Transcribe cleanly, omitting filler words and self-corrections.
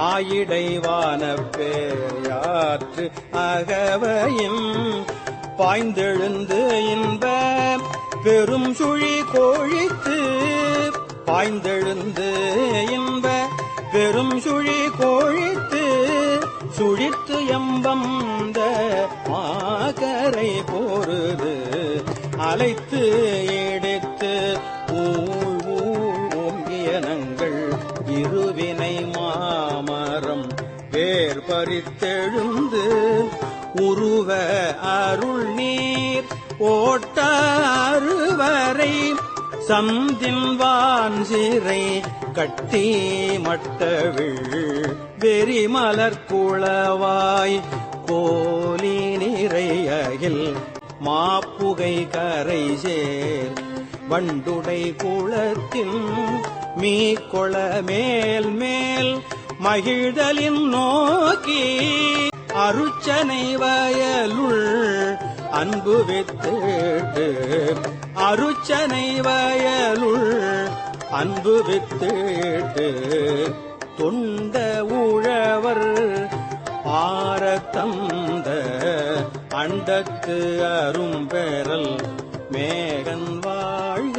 ஆயிடைவான பேயாற்று அகவையின் பாய்ந்தெழுந்து இன்ப பெரும் சுழி கோழித்து பாய்ந்தெழுந்து இன்ப பெரும் சுழி கோழித்து சுழித்து எம்பந்த மாகரை போருது அலைத்து எடுத்து ஓங்கியனங்கள் இருவினை மாமரம் வேர் பறித்தெழுந்து உருவ அருள் நீர் ஓட்ட அறுவரை சந்தின்வான் சிறை கட்டி மட்டவிழ் வெறிமலர் குளவாய் கோலி நிறையில் மாப்புகை கரை சேர் வண்டுடை குளத்தின் மீக்கொள மேல் மேல் மகிழ்தலின் நோக்கி அருச்சனை வயலுள் அன்பு வித்திட்டு அருச்சனை வயலுள் அன்பு வித்திட்டு தொண்ட உழவர் ஆரத்தந்த அண்டத்து அரும்பெறல் மேகன் வாழ்க.